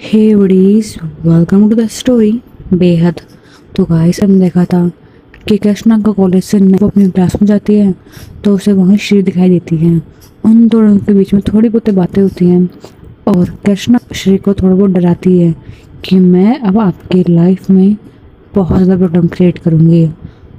Hey buddies, welcome to the story बेहद। तो guys हमने देखा था कि कृष्णा का कॉलेज से वो अपनी क्लास में जाती है तो उसे वहीं श्री दिखाई देती है। उन दोनों के बीच में थोड़ी बहुत बातें होती हैं और कृष्णा श्री को थोड़ा बहुत डराती है कि मैं अब आपकी लाइफ में बहुत ज़्यादा प्रॉब्लम क्रिएट करूँगी।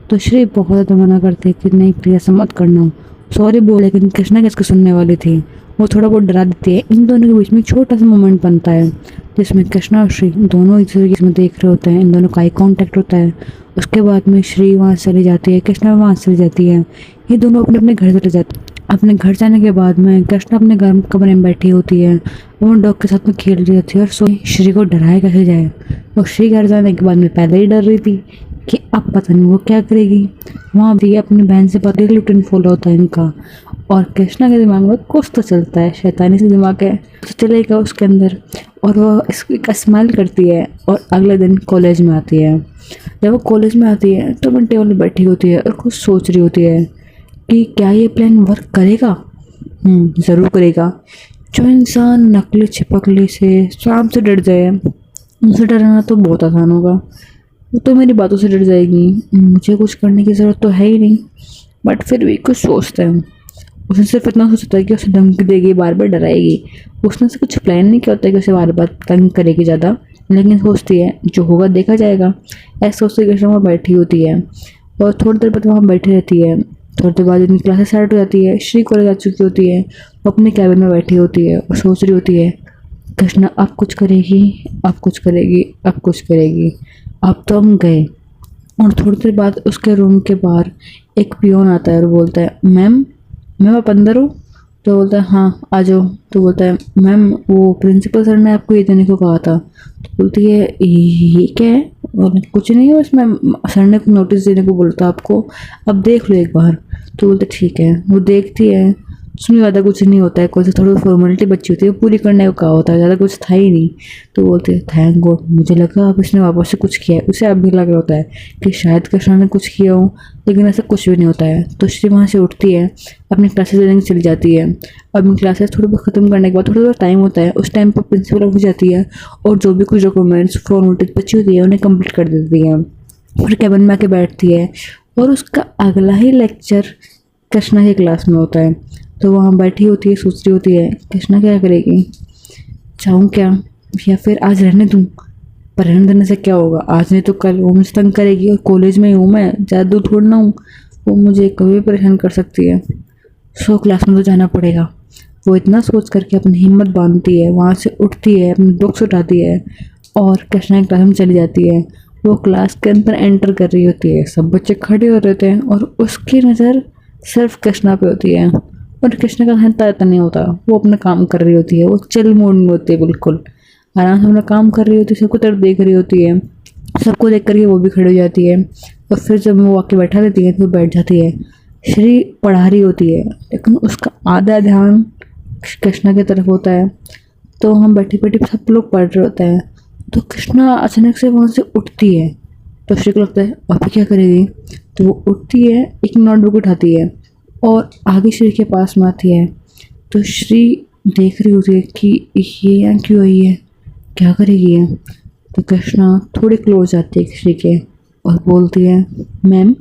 तो श्री बहुत ज़्यादा मना करती है कि नहीं प्लीज़ ऐसा मत करना, सॉरी बोल। लेकिन कृष्णा किसको सुनने वाली थी, वो थोड़ा बहुत डरा देती है। इन दोनों के बीच में छोटा सा मोमेंट बनता है जिसमें कृष्णा और श्री दोनों एक दूसरे के में देख रहे होते हैं। इन दोनों का आई कांटेक्ट होता है। उसके बाद में श्री वहाँ से चली जाती है, कृष्णा वहाँ से चली जाती है। ये दोनों अपने अपने घर चले जाते हैं। अपने घर जाने के बाद में कृष्णा अपने घर कमरे में बैठी होती है, वो डॉग के साथ में खेल रही होती है और श्री को डराया कैसे जाए। और श्री घर जाने के बाद में पहले ही डर रही थी कि अब पता नहीं वो क्या करेगी। वहाँ भी अपनी बहन से पता लुटन फॉलो होता है इनका। और कृष्णा के दिमाग में कुछ तो चलता है, शैतानी से दिमाग है तो चलेगा उसके अंदर। और वो इसका स्माइल करती है और अगले दिन कॉलेज में आती है। जब वो कॉलेज में आती है तो अपने टेबल में बैठी होती है और कुछ सोच रही होती है कि क्या ये प्लान वर्क करेगा। ज़रूर करेगा। जो इंसान नकली छिपकली से शाम से डर जाए, उनसे डरना तो बहुत आसान होगा। वो तो मेरी बातों से डर जाएगी, मुझे कुछ करने की ज़रूरत तो है ही नहीं, बट फिर भी कुछ सोचता है। उसने सिर्फ इतना सोचता है कि उसे धमकी देगी, बार बार डराएगी। उसने से कुछ प्लान नहीं किया होता है कि उसे बार बार तंग करेगी ज़्यादा, लेकिन सोचती है जो होगा देखा जाएगा। ऐसे सोचते कृष्णा वहाँ बैठी होती है और थोड़ी देर बाद वहाँ बैठी रहती है। थोड़ी देर बाद इनकी क्लासेस स्टार्ट हो जाती है। श्री कॉलेज आ चुकी होती है, वो अपने कैबिन में बैठी होती है और सोच रही होती है कृष्णा अब कुछ करेगी, अब कुछ करेगी, अब कुछ करेगी। अब तो हम गए। और थोड़ी देर बाद उसके रूम के बाहर एक पियोन आता है और बोलता है मैम मैम आप अंदर हो। तो बोलता है हाँ आ जाओ। तो बोलता है मैम वो प्रिंसिपल सर ने आपको ये देने को कहा था। तो बोलती है ये क्या है। और कुछ नहीं है, बस मैम सर ने नोटिस देने को बोलता आपको, अब देख लो एक बार। तो बोलते ठीक है। वो देखती है, उसमें ज़्यादा कुछ नहीं होता है, कोई थोड़ी फॉर्मेलिटी बची होती है, पूरी करने को कहा होता है, ज़्यादा कुछ था ही नहीं। तो बोलते हैं थैंक गॉड, मुझे लगा अब इसने वापस से कुछ किया है। उसे अब भी लग रहा होता है कि शायद कृष्णा ने कुछ किया हो, लेकिन ऐसा कुछ भी नहीं होता है। तो श्री वहाँ से उठती है, अपनी क्लासेस देने चली जाती है। अपनी क्लासेस थोड़ी बहुत ख़त्म करने के बाद थोड़ा थोड़ा टाइम होता है, उस टाइम पर प्रिंसिपल हो जाती है और जो भी कुछ डॉक्यूमेंट्स फॉर्मेलिटीज बची होती है उन्हें कंप्लीट कर देती है। फिर कैबिन में आके बैठती है और उसका अगला ही लेक्चर कृष्णा की क्लास में होता है। तो वहाँ बैठी होती है, सोच रही होती है कृष्णा क्या करेगी, चाहूँ क्या या फिर आज रहने दूँ। पर रहने देने से क्या होगा, आज नहीं तो कल वो मुझे तंग करेगी और कॉलेज में ही हूँ मैं, ज़्यादा दूर थोड़ा ना हूँ, वो मुझे कभी भी परेशान कर सकती है। सो क्लास में तो जाना पड़ेगा। वो इतना सोच करके अपनी हिम्मत बांधती है, वहाँ से उठती है, अपनी बुक्स उठाती है और कृष्णा की क्लास में चली जाती है। वो क्लास के अंदर एंटर कर रही होती है, सब बच्चे खड़े हो रहे थे और उसकी नज़र सिर्फ कृष्णा पे होती है। और कृष्णा का ध्यान इतना नहीं होता, वो अपना काम कर रही होती है, वो चिल मूड में होती है, बिल्कुल आराम से अपना काम कर रही होती है, सबको तरफ देख रही होती है। सबको देख करके वो भी खड़ी हो जाती है और फिर जब वो आके बैठा देती है तो बैठ जाती है। श्री पढ़ा रही होती है लेकिन उसका आधा ध्यान कृष्णा की तरफ होता है। तो हम बैठे बैठे सब लोग पढ़ रहे होते हैं। तो कृष्णा अचानक से वहाँ से उठती है। तो श्री को लगता है अभी क्या करेगी। तो वो उठती है, एक नोटबुक उठाती है और आगे श्री के पास में आती है। तो श्री देख रही होती है कि ये यहाँ क्यों आई है, क्या करेगी ये। तो कृष्णा थोड़ी क्लोज आती है श्री के और बोलती है मैम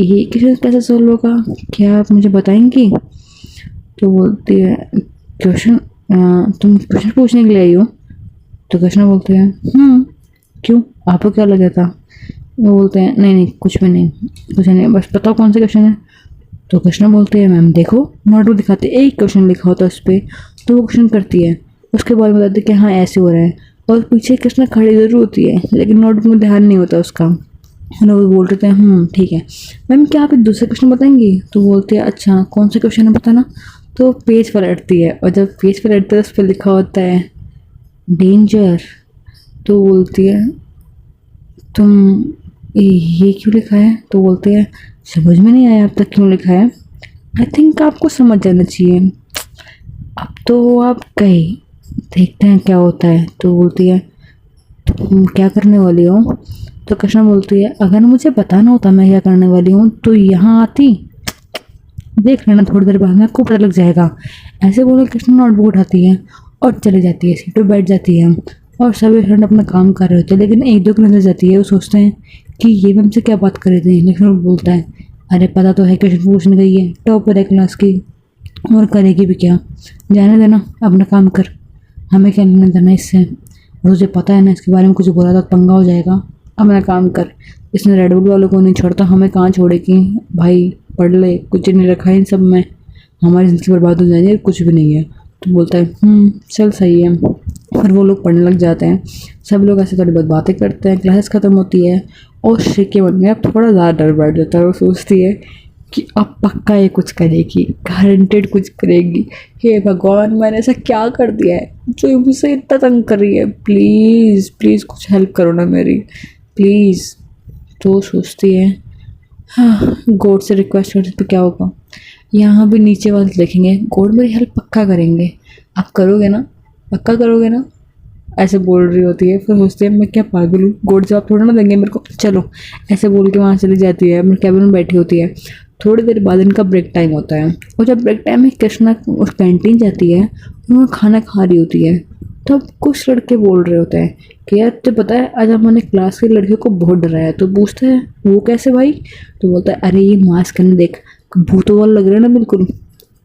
ये कैसे सॉल्व होगा, क्या आप मुझे बताएंगी। तो बोलती है क्वेश्चन, तुम क्वेश्चन पूछने के लिए आई हो। तो कृष्णा बोलते हैं क्यों, आपको क्या लगा था। वो बोलते हैं नहीं नहीं कुछ भी नहीं, कुछ नहीं, बस बताओ कौन सा क्वेश्चन है। तो कृष्णा बोलते हैं मैम देखो नोटबुक दिखाते, एक क्वेश्चन लिखा होता है उस पर। तो वो क्वेश्चन करती है, उसके बाद बताते कि हाँ ऐसे हो रहा है। और पीछे कृष्णा खड़ी ज़रूर होती है लेकिन नोटबुक में ध्यान नहीं होता उसका। लोग बोल रहे थे ठीक है मैम, क्या आप एक दूसरा क्वेश्चन बताएंगी। तो बोलती है अच्छा कौन सा क्वेश्चन है बताना। तो पेज पलटती है और जब पेज पलटते है उस पर लिखा होता है डेंजर। तो बोलती है तुम ये क्यों लिखा है। तो बोलते हैं समझ में नहीं आया अब तक क्यों लिखा है, आई थिंक आपको समझ जाना चाहिए। अब तो आप गए, देखते हैं क्या होता है। तो बोलती है तुम क्या करने वाली हो। तो कृष्णा बोलती है अगर मुझे बताना होता मैं क्या करने वाली हूँ तो यहाँ आती, देख लेना थोड़ी देर बाद में आपको पता लग जाएगा। ऐसे बोले कृष्णा नोटबुक उठाती है और चली जाती है, सीट पर बैठ जाती है और सभी स्टूडेंट अपना काम कर रहे होते हैं। लेकिन एक दो की नजर जाती है, वो सोचते हैं कि ये हमसे क्या बात कर रहे थे। लेकिन वो बोलता है अरे पता तो है क्वेश्चन पूछने गई है, टॉपर है क्लास की, और करेगी भी क्या, जाने देना, अपना काम कर, हमें क्या लेना देना इससे, मुझे पता है ना इसके बारे में कुछ बोला तो पंगा हो जाएगा, अपना काम कर। इसने रेड बुल वालों को नहीं छोड़ता, हमें कहाँ छोड़ेगी भाई, पढ़ ले, कुछ नहीं रखा है इन सब में, हमारी ज़िंदगी बर्बाद हो जाएगी, कुछ भी नहीं है। तो बोलता है चल सही है। फिर वो लोग पढ़ने लग जाते हैं, सब लोग ऐसे थोड़ी बहुत बातें करते हैं, क्लासेस ख़त्म होती है और श्री के मन में अब थोड़ा ज़्यादा डर बैठ जाता है। वो सोचती है कि अब पक्का ये कुछ करेगी, गारंटेड कुछ करेगी। हे भगवान, मैंने ऐसा क्या कर दिया है जो मुझसे इतना तंग कर रही है, प्लीज़ प्लीज़ कुछ हेल्प करो ना मेरी, प्लीज़। तो सोचती है हाँ, गॉड से रिक्वेस्ट करने पे क्या होगा, यहाँ भी नीचे वाले देखेंगे, गॉड मेरी हेल्प पक्का करेंगे, आप करोगे ना, पक्का करोगे ना, ऐसे बोल रही होती है। फिर सोचती है मैं क्या पागल हूँ, गॉड जवाब थोड़ा ना देंगे मेरे को, चलो ऐसे बोल के वहाँ चली जाती है, अपने कैबिन में बैठी होती है। थोड़ी देर बाद इनका ब्रेक टाइम होता है और जब ब्रेक टाइम में कृष्णा उस कैंटीन जाती है, उन्होंने खाना खा रही होती है। तब कुछ लड़के बोल रहे होते हैं कि यार तुझे पता है आज हमने क्लास की लड़कियों को बहुत डराया है। तो पूछता है वो कैसे भाई, तो बोलता है अरे ये मास्क है ना, देख भूतों वाला लग रहा है ना बिल्कुल,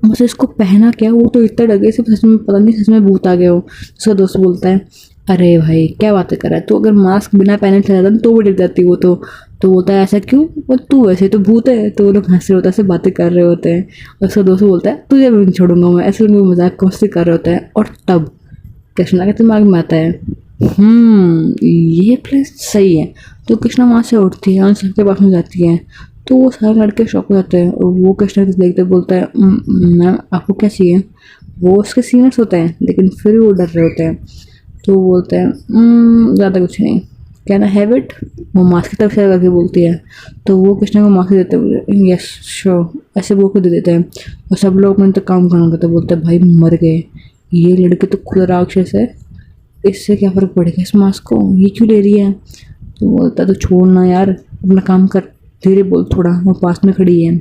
मुझे इसको पहना क्या, वो तो इतना डर गए सिर्फ, सच में पता नहीं सच में भूत आ गया हो। उसका दोस्त बोलता है अरे भाई क्या बातें कर रहा है, तो अगर मास्क बिना पहने चला जाता तो वो डर जाती वो तो बोलता है ऐसा क्यों, और तू वैसे तो भूत है। तो वो लोग हंस रहे होते हैं, ऐसे बातें कर रहे होते हैं। और उसका दोस्त बोलता है तुझे भी नहीं छोड़ूंगा मैं, ऐसे लोग मजाक मस्ती कर रहे होते हैं। और तब कृष्णा के दिमाग में आता है ये प्लेस सही है। तो कृष्णा वहाँ से उठती है और सबके पास में जाती है, तो वो सारे लड़के शॉक हो जाते हैं और वो कृष्णा को देखते बोलता है मैम आपको क्या चाहिए। वो उसके सीनियर्स होते हैं लेकिन फिर वो डर रहे होते हैं। तो वो बोलते हैं ज़्यादा कुछ नहीं, कैन आई हैव इट। वो मास्क की तरफ से करके बोलती है, तो वो कृष्णा को मास्क देते हैं, यस श्योर, ऐसे बोल के दे देते हैं। और सब लोग अपने तक काम करना करते बोलते हैं भाई मर गए, ये लड़के तो खुद राक्षस है, इससे क्या फ़र्क पड़ेगा इस मास्क को, ये क्यों ले रही है। तो बोलता है तो छोड़ना यार, अपना काम कर, धीरे बोल थोड़ा, वो पास में खड़ी है।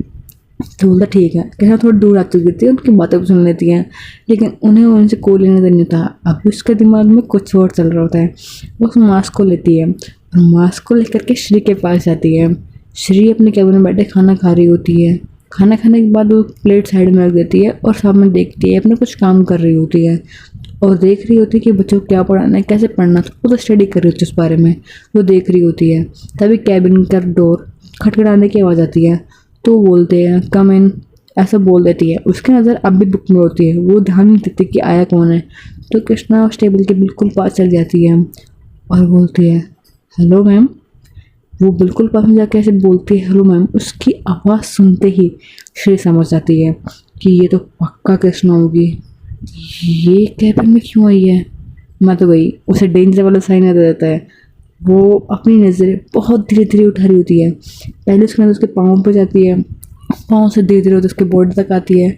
तो बोलता ठीक है, कैसा थोड़ी दूर आती गिरती है, उनकी बातें सुन लेती हैं, लेकिन उन्हें उनसे कोई लेने देने था। अब उसके दिमाग में कुछ और चल रहा होता है। वो उस मास्क को लेती है और मास्क को लेकर के श्री के पास जाती है। श्री अपने कैबिन में बैठे खाना खा रही होती है। खाना खाने के बाद वो प्लेट साइड में रख देती है और सामने देखती है, अपने कुछ काम कर रही होती है और देख रही होती है कि बच्चों को क्या पढ़ाना है, कैसे पढ़ना, तो वो तो स्टडी कर रही होती है उस बारे में, वो देख रही होती है। तभी कैबिन का डोर खटखटाने की आवाज़ आती है, तो बोलते हैं कम इन, ऐसा बोल देती है। उसकी नज़र अब भी बुक में होती है, वो ध्यान नहीं देती कि आया कौन है। तो कृष्णा उस टेबल के बिल्कुल पास चल जाती है और बोलती है हेलो मैम। वो बिल्कुल पास में जाके ऐसे बोलती है हेलो मैम। उसकी आवाज़ सुनते ही श्री समझ जाती है कि ये तो पक्का कृष्णा होगी, ये कैबिन में क्यों आई है। मैं तो गई, उसे डेंजर वाला साइन दे देता है। वो अपनी नज़रें बहुत धीरे धीरे उठा रही होती है, पहले उसके नज़र उसके पाँव पर जाती है, पाँव से धीरे धीरे उसके बॉडी तक आती है,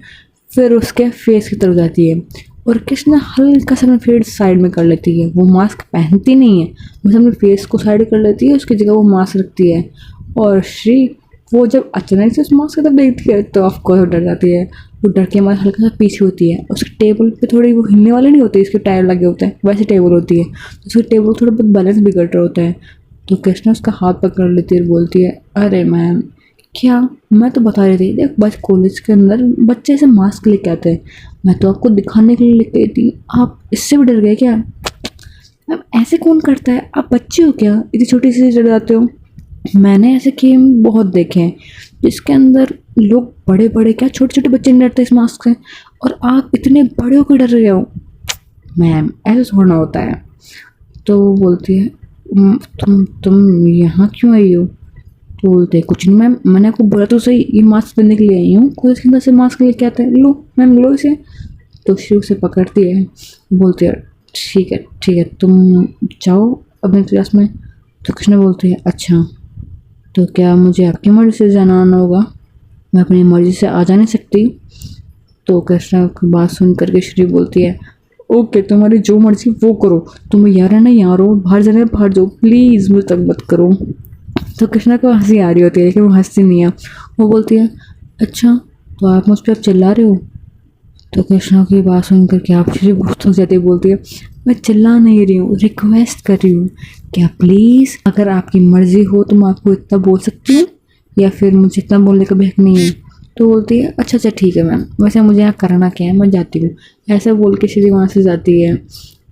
फिर उसके फेस की तरफ जाती है और कृष्णा हल्का सा फेस साइड में कर लेती है। वो मास्क पहनती नहीं है, बस अपने फेस को साइड कर लेती है, उसकी जगह वो मास्क रखती है। और श्री वो जब अचानक से उस मास्क की तरफ देखती है तो ऑफकोर्स वो डर जाती है। वो डर के मारे हल्का सा पीछे होती है। उसके टेबल पे थोड़ी वो हिलने वाले नहीं होते, इसके टायर लगे होते हैं वैसे टेबल होती है, तो उसकी टेबल थोड़ा बहुत बैलेंस बिगड़ रहा होता है। तो कृष्णा उसका हाथ पकड़ लेती है और बोलती है अरे मैम क्या, मैं तो बता रही थी, देख बस कॉलेज के अंदर बच्चे ऐसे मास्क लेके आते हैं, मैं तो आपको दिखाने के लिए लेके आई थी, आप इससे भी डर गए क्या। मैम ऐसे कौन करता है, आप बच्चे हो क्या, इतनी छोटी सी डर जाते हो। मैंने ऐसे गेम बहुत देखे हैं जिसके अंदर लोग बड़े बड़े क्या छोटे छोटे बच्चे नहीं डरते इस मास्क से, और आप इतने बड़े होकर डर रहे हो। मैम ऐसा थोड़ा होता है। तो वो बोलती है तुम यहाँ क्यों आई हो। तो बोलते हैं कुछ नहीं मैम, मैंने आपको बोला तो सही, ये मास्क देने के लिए आई हूँ, कॉलेज के अंदर से मास्क लेके आते हैं, लो मैम लो इसे। तो शिव से पकड़ती है, बोलती है ठीक है तुम जाओ अपनी क्लास में। तो कृष्णा बोलती है अच्छा, तो क्या मुझे आपकी मर्ज़ी से जाना आना होगा, मैं अपनी मर्ज़ी से आ जा नहीं सकती। तो कृष्णा की बात सुन करके श्री बोलती है ओके तुम्हारी जो मर्ज़ी वो करो, तुम यहाँ रहना यहाँ रहो, बाहर जाना बाहर जाओ, प्लीज़ मुझे तंग मत करो। तो कृष्णा को हंसी आ रही होती है लेकिन वो हंसती नहीं है। वो बोलती है अच्छा तो आप मुझ पर चिल्ला रहे हो, तो कृष्णा की बात सुनकर क्या आप श्री बहुत थक जाती है, बोलती है मैं चिल्ला नहीं रही हूँ, रिक्वेस्ट कर रही हूँ, क्या प्लीज़ अगर आपकी मर्जी हो तो मैं आपको इतना बोल सकती हूँ या फिर मुझे इतना बोलने का भी हक नहीं है। तो बोलती है अच्छा अच्छा ठीक है मैम, वैसे मुझे यहाँ करना क्या है, मैं जाती हूँ। ऐसा बोल के श्री वहाँ से जाती है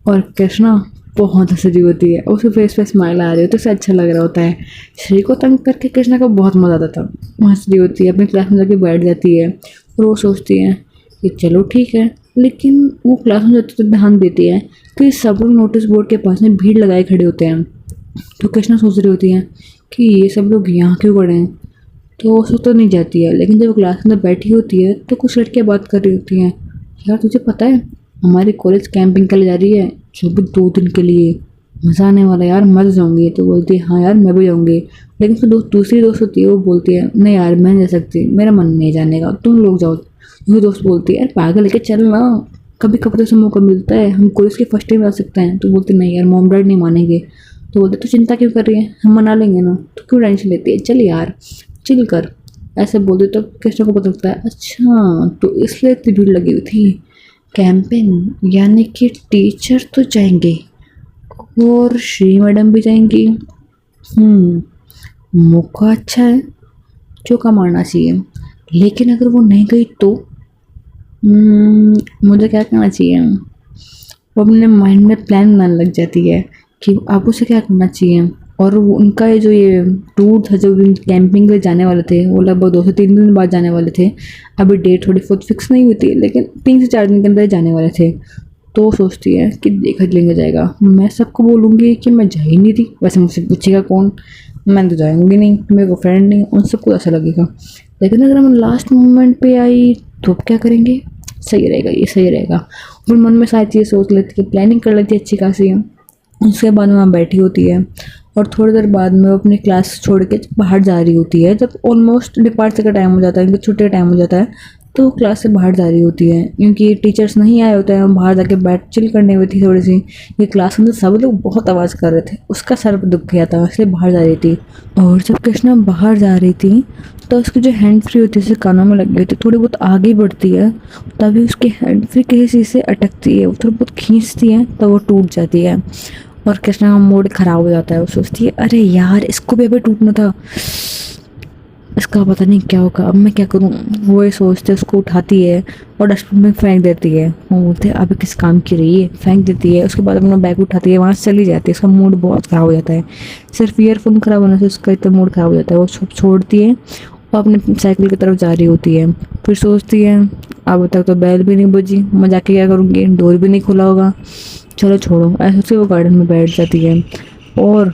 और कृष्णा बहुत हंस रही होती है, उसके फेस पे स्माइल आ रही होती है, तो उसे अच्छा लग रहा होता है। श्री को तंग करके कृष्णा को बहुत मज़ा आता था। वो हंस रही होती है, अपनी क्लास में जाके बैठ जाती है और वो सोचती है कि चलो ठीक है। लेकिन वो क्लास में जाती तो ध्यान देती है कि सब लोग नोटिस बोर्ड के पास में भीड़ लगाए खड़े होते हैं। तो कृष्णा सोच रही होती है कि ये सब लोग यहाँ क्यों खड़े हैं। तो वो सोच तो नहीं जाती है, लेकिन जब क्लास में बैठी होती है तो कुछ लड़कियाँ बात कर रही होती हैं, यार तुझे पता है हमारी कॉलेज कैंपिंग के लिए जा रही है, जो भी 2 दिन के लिए, मज़ा आने वाला है यार, मज़ा जाऊँगी। तो बोलती है हाँ यार मैं भी जाऊँगी। लेकिन फिर दूसरी दोस्त होती है, वो बोलती है नहीं यार मैं नहीं जा सकती, मेरा मन नहीं जाने का, तुम लोग जाओ। दूसरी दोस्त बोलती है यार पागल लेके चल ना, कभी कभी तो ऐसा मौका मिलता है, हम कॉलेज के फर्स्ट टाइम आ सकते हैं। तो बोलते नहीं यार मॉम डैड नहीं मानेंगे। तो बोलते तो चिंता क्यों कर रही है, हम मना लेंगे ना, तो क्यों टेंशन लेती है, चल यार चिल कर। ऐसे बोलते तो कृष्णा को पता लगता है अच्छा तो इसलिए इतनी भीड़ लगी हुई थी, कैंपेन यानी कि टीचर तो जाएंगे और श्री मैडम भी जाएंगी। मौका अच्छा है, चौका मारना चाहिए। लेकिन अगर वो नहीं गई तो मुझे क्या करना चाहिए। वो अपने माइंड में प्लान बनाने लग जाती है कि अब उसे क्या करना चाहिए। और उनका ये जो ये टूर था, जो कैंपिंग पे जाने वाले थे, वो लगभग 2 से 3 दिन बाद जाने वाले थे। अभी डेट थोड़ी बहुत फिक्स नहीं हुई थी, लेकिन 3 से 4 दिन के अंदर जाने वाले थे। तो सोचती है कि देखा लेंगे जाएगा, मैं सबको बोलूँगी कि मैं जा ही नहीं थी, वैसे मुझसे पूछेगा कौन, मैं तो जाऊँगी नहीं, मेरे को फ्रेंड नहीं, उन सबको ऐसा लगेगा। लेकिन अगर हम लास्ट मोमेंट पे आई तो अब क्या करेंगे, सही रहेगा ये सही रहेगा। फिर मन में सारी चीज़ सोच लेती है, प्लानिंग कर लेती है अच्छी खासी। उसके बाद में वहाँ बैठी होती है और थोड़ी देर बाद में वो अपनी क्लास छोड़ के बाहर जा रही होती है। जब ऑलमोस्ट डिपार्चर का टाइम हो जाता है, इनका छुट्टी का टाइम हो जाता है, तो वो क्लास से बाहर जा रही होती है क्योंकि टीचर्स नहीं आए होते हैं। बाहर जाके बैठ चिल करने हुई थी थोड़ी सी। ये क्लास में सब लोग बहुत आवाज़ कर रहे थे, उसका सर दुख गया था, इसलिए बाहर जा रही थी। और जब कृष्णा बाहर जा रही थी तो उसकी जो हैंड फ्री होती है, उसे कानों में लग गई थी, थोड़ी बहुत आगे बढ़ती है, तभी उसकी हैंड फ्री किसी चीज़ से अटकती है, वो थोड़ी बहुत खींचती है तो वो टूट जाती है। और कृष्णा का मूड खराब हो जाता है। वो सोचती है अरे यार इसको भी अभी टूटना था, इसका पता नहीं क्या होगा, अब मैं क्या करूँ। वो ये सोचते उसको उठाती है और डस्टबिन में फेंक देती है। वो बोलते हैं अभी किस काम की रही है, फेंक देती है। उसके बाद अपना बैग उठाती है, वहाँ से चली जाती है। उसका मूड बहुत ख़राब हो जाता है, सिर्फ ईयरफोन ख़राब होने से उसका इतना मूड ख़राब हो जाता है। वो छोड़ती है और अपने साइकिल की तरफ जा रही होती है। फिर सोचती है अब तक तो बैल भी नहीं बजी, मैं जाके क्या करूँगी, डोर भी नहीं खुला होगा, चलो छोड़ो। ऐसे से वो गार्डन में बैठ जाती है। और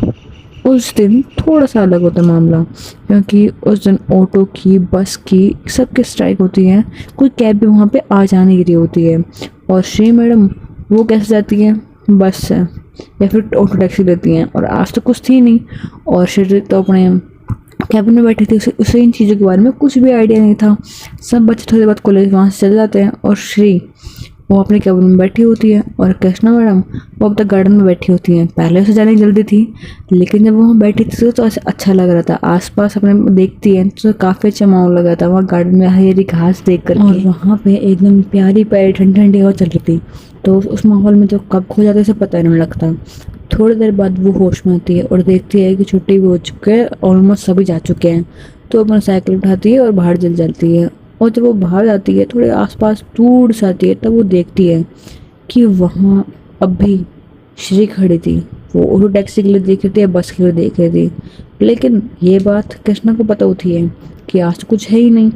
उस दिन थोड़ा सा अलग होता है मामला, क्योंकि उस दिन ऑटो की, बस की, सबकी स्ट्राइक होती है। कोई कैब भी वहाँ पे आ जा नहीं रही होती है। और श्री मैडम वो कैसे जाती है, बस से या फिर ऑटो टैक्सी लेती हैं। और आज तो कुछ थी नहीं और श्री तो अपने कैबिन में बैठी थी, उसे इन चीज़ों के बारे में कुछ भी आइडिया नहीं था। सब बच्चे थोड़ी बहुत कॉलेज वहाँ से चले जाते हैं और श्री वो अपने कैबिन में बैठी होती है। और कृष्णा मैडम वो अब तक गार्डन में बैठी होती हैं। पहले उसे जाने की जल्दी थी, लेकिन जब वो वहाँ बैठी थी तो ऐसे अच्छा लग रहा था। आसपास अपने देखती है तो काफ़ी अच्छा माहौल लगा था वहाँ गार्डन में, हरी हरी घास देख कर। और वहाँ पे एकदम प्यारी प्यारी ठंडी ठंडी हवा चल रही थी। तो उस माहौल में जो कब खो जाता है उसे पता ही नहीं लगता। थोड़ी देर बाद वो होश में आती है और देखती है कि छुट्टी भी हो चुकी है, ऑलमोस्ट सभी जा चुके हैं। तो अपना साइकिल उठाती है और बाहर चल जाती है। और जब वो बाहर जाती है, थोड़े आसपास दूर से आती है, तब वो देखती है कि वहाँ अब भी श्री खड़ी थी। वो ऑटो टैक्सी के लिए देख रही थी या बस के लिए देख रही थी, लेकिन ये बात कृष्णा को पता होती है कि आज तो कुछ है ही नहीं।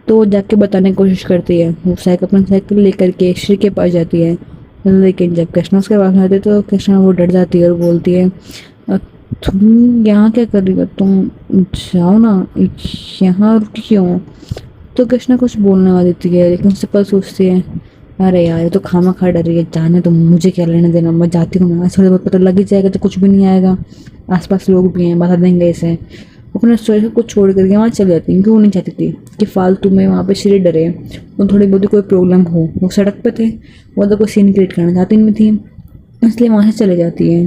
तो वो जाके बताने की कोशिश करती है। वो अपनी साइकिल लेकर के श्री के पास जाती है, लेकिन जब कृष्णा उसके पास आती है तो कृष्णा वो डर जाती है और बोलती है तुम यहाँ क्या कर रही हो, तुम जाओ ना, यहाँ रुकी क्यों। तो कृष्णा कुछ बोलने वाली थी है, लेकिन उससे पर सोचती है अरे यार ये तो खामा खा डर रही है, जाने तो मुझे क्या लेने देना, मैं जाती हूँ ना, थोड़ा बहुत पता लग ही जाएगा तो कुछ भी नहीं आएगा, आसपास लोग भी हैं बता देंगे इसे। अपने स्टोरी को छोड़ करके वहाँ चली जाती, क्योंकि वो नहीं चाहती थी कि फालतू में वहाँ पे श्री डरे, वो थोड़ी बहुत कोई प्रॉब्लम हो। वो सड़क पे थे, वो तो कोई सीन क्रिएट करना चाहती नहीं थी, इसलिए वहाँ से चले जाती है।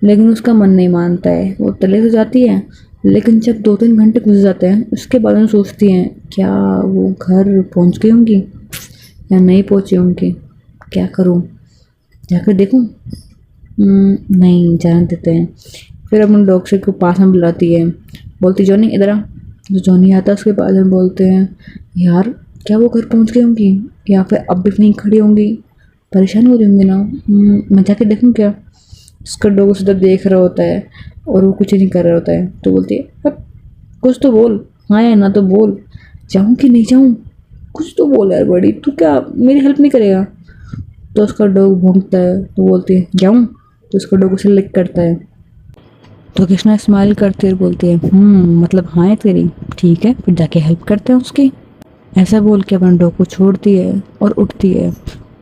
लेकिन उसका मन नहीं मानता है, वो चले तो जाती है, लेकिन जब 2-3 घंटे गुजर जाते हैं उसके बाद में सोचती हैं क्या वो घर पहुँच गई होंगी या नहीं पहुँची होंगी, क्या करूँ, जाकर देखूँ? नहीं, जाने देते हैं। फिर अपने डॉक्टर को पास में बुलाती है, बोलती जॉनी इधर आ। तो जॉनी आता है उसके पास में, बोलते हैं यार क्या वो घर पहुंच गई होंगी या फिर अब भी नहीं खड़ी होंगी, परेशान हो रही होंगी ना। मैं जाके देखूँ क्या? उसका डॉग उधर देख रहा होता है और वो कुछ नहीं कर रहा होता है। तो बोलती है अब कुछ तो बोल, हाँ या ना तो बोल, जाऊँ कि नहीं जाऊँ, कुछ तो बोल यार बड़ी, तू क्या मेरी हेल्प नहीं करेगा? तो उसका डॉग भौंकता है, तो बोलती है जाऊँ? तो उसका डॉग उसे लिक करता है। तो कृष्णा स्माइल करते हुए बोलती है मतलब हाँ है तेरी, ठीक है फिर जाके हेल्प करते हैं उसकी। ऐसा बोल के अपने डॉग को छोड़ती है और उठती है।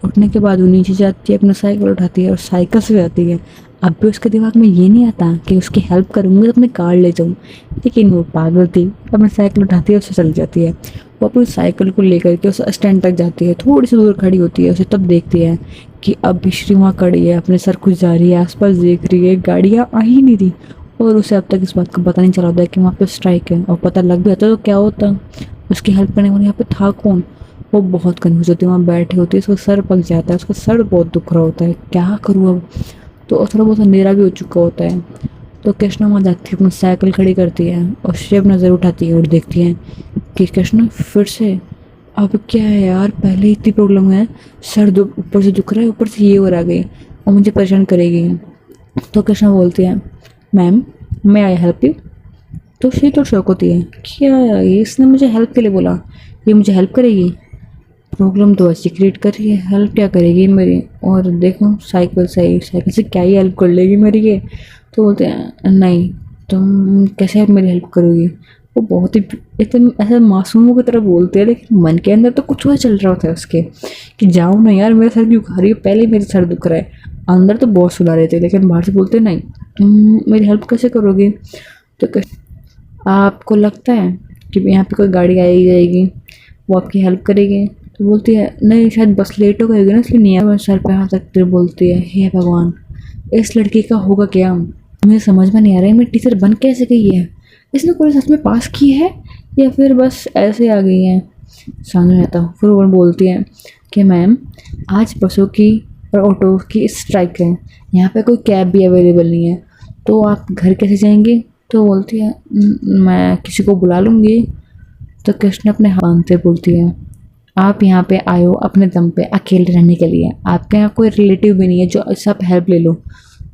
उठने के बाद वो नीचे जाती है, अपना साइकिल उठाती है और साइकिल से जाती है। अब भी उसके दिमाग में ये नहीं आता कि उसकी हेल्प करूँगी तो अपनी कार ले जाऊँ, लेकिन वो पागल थी, अपनी साइकिल उठाती है, उससे चली जाती है। वो अपनी साइकिल को लेकर के उस स्टैंड तक जाती है, थोड़ी सी दूर खड़ी होती है, उसे तब देखती है कि अब भी श्री वहाँ खड़ी है, अपने सर कुछ जा रही है, आसपास देख रही है, गाड़ियाँ आ ही नहीं रही। और उसे अब तक इस बात का पता नहीं चला होता है कि वहाँ पे स्ट्राइक है, और पता लग भी जाता तो क्या होता, उसकी हेल्प करने वाले यहाँ पे था कौन। वो बहुत कन्फ्यूज होती है, वहाँ बैठी होती है, उसका सर पक जाता है, उसका सर बहुत दुख रहा होता है, क्या करूँ अब। तो थोड़ा बहुत अंधेरा भी हो चुका होता है। तो कृष्णा वहाँ जाती है, अपनी साइकिल खड़ी करती है और शिव नज़र उठाती है और देखती है कि कृष्णा फिर से, अब क्या है यार, पहले इतनी प्रॉब्लम है, सर ऊपर से दुख रहा है, ऊपर से ये हो रहा गई और मुझे परेशान करेगी। तो कृष्णा बोलती है मैम मैं आई हेल्प यू। तो श्री तो शौक होती है, क्या ये इसने मुझे हेल्प के लिए बोला, ये मुझे हेल्प करेगी? प्रॉब्लम तो अच्छी क्रिएट कर रही है, हेल्प क्या करेगी मेरी? और देखो साइकिल से क्या ही हेल्प कर लेगी मेरी ये। तो बोलते हैं नहीं, तुम कैसे मेरी हेल्प करोगी? वो बहुत ही एकदम ऐसे मासूमों की तरह बोलते हैं, लेकिन मन के अंदर तो कुछ और चल रहा होता है उसके कि जाओ ना यार, मेरा सर क्यों खा रही है, पहले ही मेरा सर दुख रहा है। अंदर तो बहुत सुना रहे थे, लेकिन बाहर से बोलते नहीं, तुम मेरी हेल्प कैसे करोगे? तो आपको लगता है कि यहाँ पे कोई गाड़ी आई जाएगी वो आपकी हेल्प करेगी? तो बोलती है नहीं, शायद बस लेट हो गई ना, इसलिए नहीं आया। सर पे हाथ रखते हुए बोलती है हे भगवान, इस लड़की का होगा क्या? मुझे समझ में नहीं आ रहा है, मैं टीचर बन कैसे गई है, इसने कोई सच में पास की है या फिर बस ऐसे आ गई है? सामने रहता हूँ। फिर वो बोलती है कि मैम आज बसों की और ऑटो की स्ट्राइक है, यहाँ पे कोई कैब भी अवेलेबल नहीं है, तो आप घर कैसे जाएंगे? तो बोलती है मैं किसी को बुला लूँगी। तो कृष्ण अपने हाथ बांधते बोलती है आप यहाँ पे आए हो अपने दम पे अकेले रहने के लिए, आपके यहाँ कोई रिलेटिव भी नहीं है जो इससे आप हेल्प ले लो।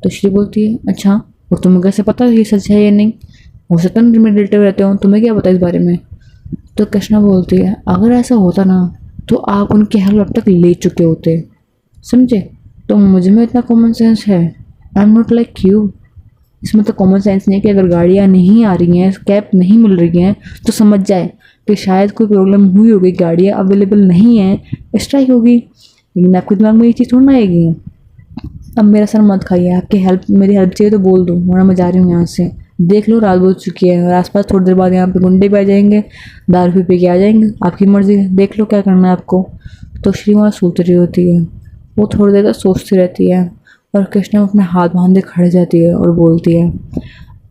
तो श्री बोलती है अच्छा, और तुम्हें कैसे पता ये सच है या नहीं? हो सकता है मेरे रिलेटिव रहते हो, तुम्हें क्या पता इस बारे में? तो कृष्णा बोलती है अगर ऐसा होता ना तो आप उनकी हेल्प अब तक ले चुके होते, समझे? तो मुझ में इतना कॉमन सेंस है, I am not like you. इसमें तो कॉमन सेंस नहीं है कि अगर गाड़ियाँ नहीं आ रही हैं, कैब नहीं मिल रही हैं, तो समझ जाए कि शायद कोई प्रॉब्लम हुई होगी, गाड़ियाँ अवेलेबल नहीं हैं, स्ट्राइक होगी। लेकिन आपके दिमाग में ये चीज़ थोड़ा ना आएगी। अब मेरा सर मत खाइए, आपकी हेल्प, मेरी हेल्प चाहिए तो बोल दो, वरना मैं जा रही हूँ यहाँ से। देख लो रात हो चुकी है और आसपास थोड़ी देर बाद यहाँ पे गुंडे भी आ जाएंगे, दारू पी के आ जाएंगे, आपकी मर्जी है, देख लो क्या करना है आपको। तो श्री वहाँ सोच रही होती है, वो थोड़ी देर तक सोचती रहती है और कृष्णा अपने हाथ बांधे खड़े जाती है और बोलती है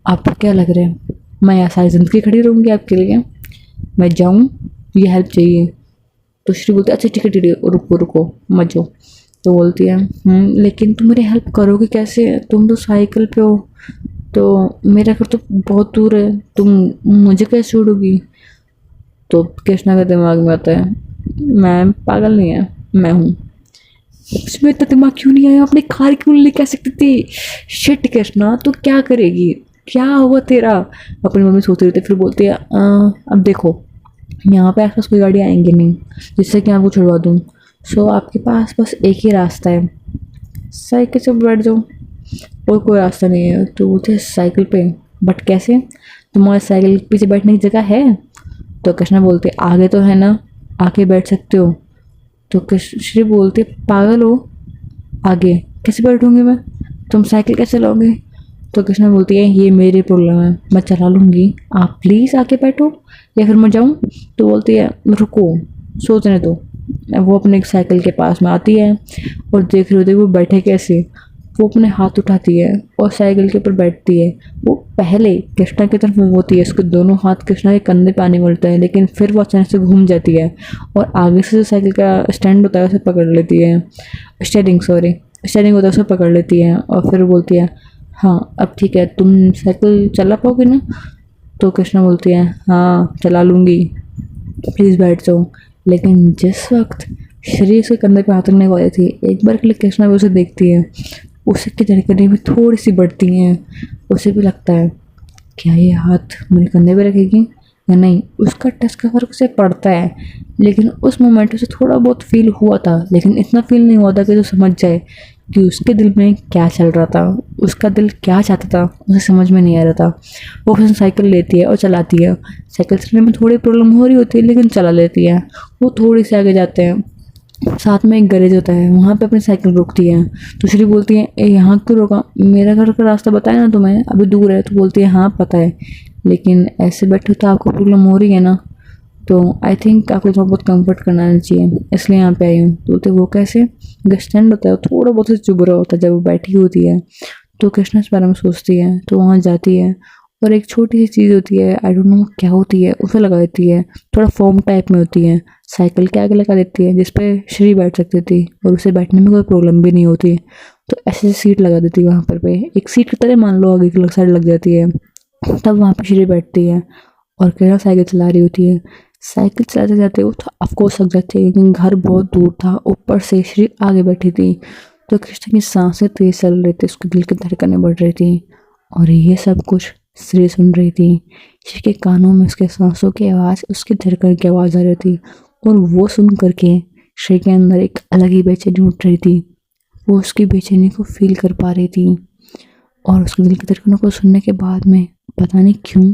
आपको क्या लग रहा है मैं यहाँ सारी ज़िंदगी खड़ी रहूँगी आपके लिए? मैं जाऊँ, ये हेल्प चाहिए? तो श्री बोलती है अच्छा ठीक है ठीक है, रुको रुको मत जाओ। तो बोलती है लेकिन तुम मेरी हेल्प करोगे कैसे, तुम तो साइकिल पे हो, तो मेरा घर तो बहुत दूर है, तुम मुझे कैसे छोड़ोगी? तो कृष्णा के दिमाग में आता है मैं पागल नहीं है, मैं हूँ। उसमें इतना दिमाग क्यों नहीं आया, अपनी कार क्यों नहीं लेके आ सकती थी? शिट कृष्णा तो क्या करेगी, क्या होगा तेरा? अपनी मम्मी सोच रही थी। फिर बोलती है अब देखो यहाँ पे आसपास कोई गाड़ी आएंगी नहीं जिससे कि आपको छुड़वा दूँ, सो आपके पास बस एक ही रास्ता है, साइकिल से बैठ जाओ, और कोई रास्ता नहीं है। तो बोलते हैं साइकिल पे, बट कैसे, तुम्हारे साइकिल के पीछे बैठने की जगह है? तो कृष्णा बोलते आगे तो है ना, आगे बैठ सकते हो। तो श्री बोलती पागल हो, आगे कैसे बैठूंगी मैं, तुम साइकिल कैसे चलाओगे? तो कृष्णा बोलती है ये मेरी प्रॉब्लम है, मैं चला लूँगी, आप प्लीज़ आके बैठो या फिर मैं जाऊँ? तो बोलती है रुको सोचने दो। वो अपने साइकिल के पास में आती है और देख रही होती है वो बैठे कैसे। वो अपने हाथ उठाती है और साइकिल के ऊपर बैठती है। वो पहले कृष्णा की तरफ मुँह होती है, उसके दोनों हाथ कृष्णा के कंधे पे आने मिलते हैं, लेकिन फिर वो अचानक से घूम जाती है और आगे से जो साइकिल का स्टैंड होता है उसे पकड़ लेती है, स्टेयरिंग सॉरी स्टेयरिंग होता है उसे पकड़ लेती है और फिर बोलती है हाँ अब ठीक है, तुम साइकिल चला पाओगे ना? तो कृष्णा बोलती है हाँ चला लूँगी, प्लीज़ बैठ जाओ। लेकिन जिस वक्त श्री उसके कंधे पे हाथ रखने वाली थी, एक बार के लिए कृष्णा भी उसे देखती है, उसे की धड़कनें भी थोड़ी सी बढ़ती हैं। उसे भी लगता है क्या ये हाथ मेरे कंधे पे रखेगी या नहीं। उसका टच का फर्क उसे पड़ता है, लेकिन उस मोमेंट उसे थोड़ा बहुत फील हुआ था, लेकिन इतना फील नहीं हुआ था कि जो समझ जाए कि उसके दिल में क्या चल रहा था, उसका दिल क्या चाहता था, उसे समझ में नहीं आ रहा था। वो फिर साइकिल लेती है और चलाती है। साइकिल चलाने में थोड़ी प्रॉब्लम हो रही होती है, लेकिन चला लेती है। वो थोड़ी सी आगे जाते हैं, साथ में एक गैरेज होता है, वहाँ पे अपनी साइकिल रोकती है। तो श्री बोलती है ए यहाँ क्यों रोका, मेरा घर का रास्ता बताया ना तुम्हें, अभी दूर है। तो बोलती है हाँ पता है, लेकिन ऐसे बैठे तो आपको प्रॉब्लम हो रही है ना, तो आई थिंक आपको थोड़ा बहुत कंफर्ट करना चाहिए, इसलिए यहाँ पे आई हूँ। तो बोलते वो कैसे, स्टैंड होता है थोड़ा बहुत से चुभ रहा होता है जब वो बैठी होती है। तो कृष्णा इस बारे में सोचती है, तो वहाँ जाती है और एक छोटी सी चीज़ होती है, आई डोंट नो क्या होती है, उसे लगा देती है। थोड़ा फोम टाइप में होती है, साइकिल के आगे लगा देती है, जिसपे श्री बैठ सकती थी और उसे बैठने में कोई प्रॉब्लम भी नहीं होती। तो ऐसे सीट लगा देती है वहाँ पर पे, एक सीट की तरह मान लो आगे की साइड लग जाती है। तब वहाँ पे श्री बैठती है और किरण साइकिल चला रही होती है। साइकिल चलाते जाते वो तो ऑफकोर्स थक जाती है, लेकिन घर बहुत दूर था, ऊपर से श्री आगे बैठी थी। तो कृष्ण की सांसें तेज चल रही थी, उसके दिल की धड़कनें बढ़ रही थी और ये सब कुछ श्री सुन रही थी। श्री के कानों में उसके सांसों की आवाज़, उसकी धड़कन की आवाज़ आ रही थी और वो सुन करके श्री के अंदर एक अलग ही बेचैनी उठ रही थी। वो उसकी बेचैनी को फील कर पा रही थी और उसके दिल की धड़कनों को सुनने के बाद में पता नहीं क्यों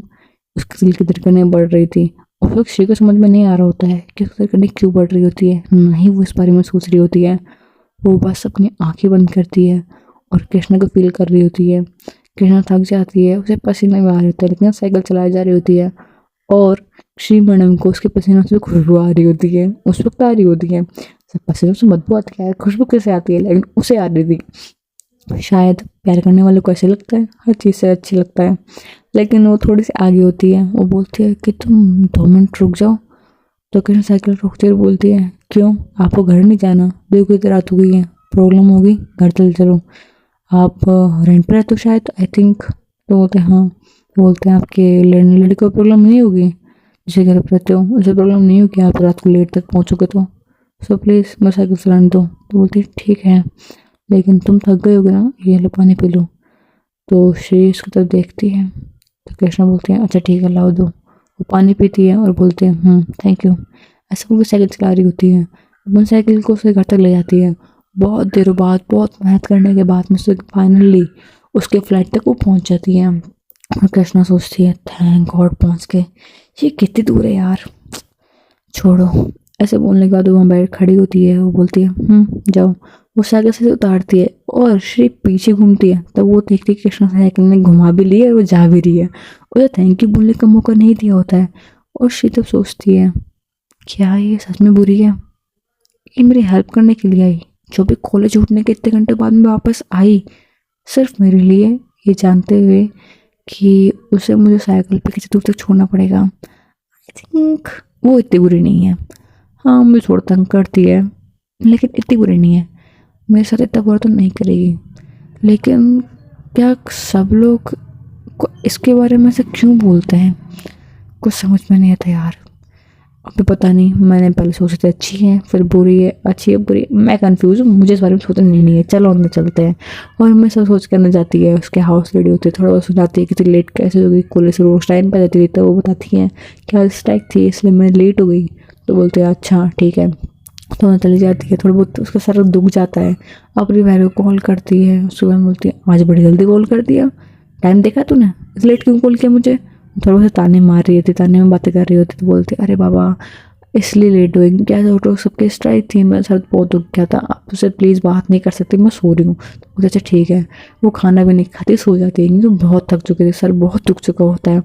उसके दिल की धड़कनें बढ़ रही थी। उस वक्त श्री को समझ में नहीं आ रहा होता है कि उसकी धड़कनें क्यों बढ़ रही होती है, ना ही वो इस बारे में सोच रही होती है। वो बस अपनी आंखें बंद करती है और कृष्णा को फील कर रही होती है। कृष्णा थक जाती है, उसे पसीना भी आ रहा होता है, लेकिन साइकिल चलाई जा रही होती है और श्री मैडम को उसके पसीनों से खुशबू आ रही होती है, उस वक्त आ रही होती है। पसीनों से बदबू आती है, खुशबू कैसे आती है, लेकिन उसे आ रही थी। शायद प्यार करने वाले को ऐसे लगता है, हर चीज़ से अच्छी लगता है। लेकिन वो थोड़ी सी आगे होती है, वो बोलती है कि तुम 2 मिनट रुक जाओ। तो कृष्ण साइकिल रोकती है और बोलती है क्यों, आपको घर नहीं जाना, देखो इधर रात हो गई है, प्रॉब्लम होगी, घर चल चलो। आप रेंट पर रहते हो शायद, आई थिंक। तो बोलते हैं हाँ। तो बोलते हैं आपके लड़की को प्रॉब्लम नहीं होगी, जिसे घर पर रहते हो उसे प्रॉब्लम नहीं होगी, आप रात को लेट तक पहुँचोगे तो। सो प्लीज़ मैं साइकिल चलाने दो। तो बोलती है ठीक है, लेकिन तुम थक गए होगे ना, ये लो पानी पी लो। तो श्री उसकी तरफ देखती है, तो कृष्णा बोलते हैं अच्छा ठीक है लाओ दो। वो पानी पीती है और बोलते हैं थैंक यू। ऐसा बोल के साइकिल चला रही होती है, अपन साइकिल को उसके घर तक ले जाती है। बहुत देर बाद, बहुत मेहनत करने के बाद में से फाइनली उसके फ्लाइट तक वो पहुंच जाती है। और कृष्णा सोचती है थैंक गॉड पहुंच गए, ये कितनी दूर है यार, छोड़ो। ऐसे बोलने के बाद वो वहाँ बैठ खड़ी होती है, वो बोलती है जाओ। वो साइकिल से उतारती है और श्री पीछे घूमती है, तब वो देखती है कि कृष्णा साइकिल ने घुमा भी ली है और वो जा भी रही है। उसे थैंक यू बोलने का मौका नहीं दिया होता है। और श्री तब सोचती है क्या ये सच में बुरी है, ये मेरी हेल्प करने के लिए आई, जो भी कॉलेज छूटने के इतने घंटे बाद में वापस आई सिर्फ मेरे लिए, ये जानते हुए कि उसे मुझे साइकिल पे किसी दूर तक छोड़ना पड़ेगा। आई थिंक वो इतनी बुरी नहीं है। हाँ मुझे थोड़ा तंग करती है, लेकिन इतनी बुरी नहीं है, मेरे साथ इतना बुरा तो नहीं करेगी। लेकिन क्या सब लोग को इसके बारे में से क्यों बोलते हैं, कुछ समझ में नहीं आता यार। अभी पता नहीं, मैंने पहले सोचा था अच्छी है फिर बुरी है, अच्छी है बुरी, मैं कंफ्यूज हूँ, मुझे इस बारे में सोचना नहीं है। चलो अंदर चलते हैं। और मैं सब सोच के अंदर जाती है, उसके हाउस रेडी होती है, थोड़ा बहुत सुनाती है कि तू लेट कैसे हो गई, कॉलेज से रोज टाइम पर जाती थी। तो वो बताती है क्या स्ट्राइक थी इसलिए मैं लेट हो गई। तो बोलते हैं अच्छा ठीक है। तो वहाँ चली जाती है, थोड़ा बहुत उसका सर दुख जाता है, अपनी बहन को कॉल करती है। सुबह बोलती है आज बड़ी जल्दी कॉल कर दिया, टाइम देखा तूने, इस लेट क्यों कॉल किया मुझे। थोड़ा बहुत ताने मार रही होती, ताने में बातें कर रही होती। तो बोलती अरे बाबा इसलिए लेट हुई क्या, ऑटो सबके स्ट्राइक थी, मेरा सर बहुत दुख गया था, आप तुझसे प्लीज़ बात नहीं कर सकती, मैं सो रही हूँ। तो बोलते अच्छा ठीक है। वो खाना भी नहीं खाती, सो जाती है, क्योंकि बहुत थक चुके थे, सर बहुत दुख चुका होता है।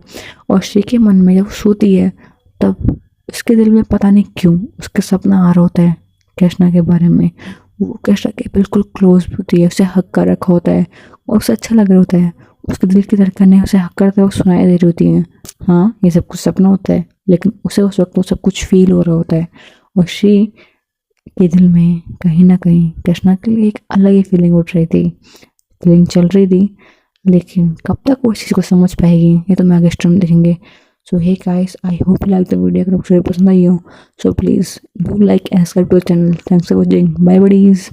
और श्री के मन में जब सोती है तब उसके दिल में पता नहीं क्यों उसके सपना आ रहा होता है कृष्णा के बारे में। वो कृष्णा के बिल्कुल क्लोज भी होती है, उसे हक कर रखा होता है और उसे अच्छा लग रहा होता है। उसके दिल की धड़कनें उसे हक करते वक्त सुनाई दे रही होती हैं। हाँ, ये सब कुछ सपना होता है, लेकिन उसे उस वक्त वो सब कुछ फील हो रहा होता है। और श्री के दिल में कहीं ना कहीं कृष्णा के लिए एक अलग ही फीलिंग उठ रही थी, फीलिंग चल रही थी। लेकिन कब तक वो इस चीज़ को समझ पाएगी, ये तो मैं आगे स्टोरी में देखेंगे। So hey guys, I hope you like the video. अगर आपको पसंद आई हो so please do like and subscribe to the channel. Thanks for watching. Bye buddies.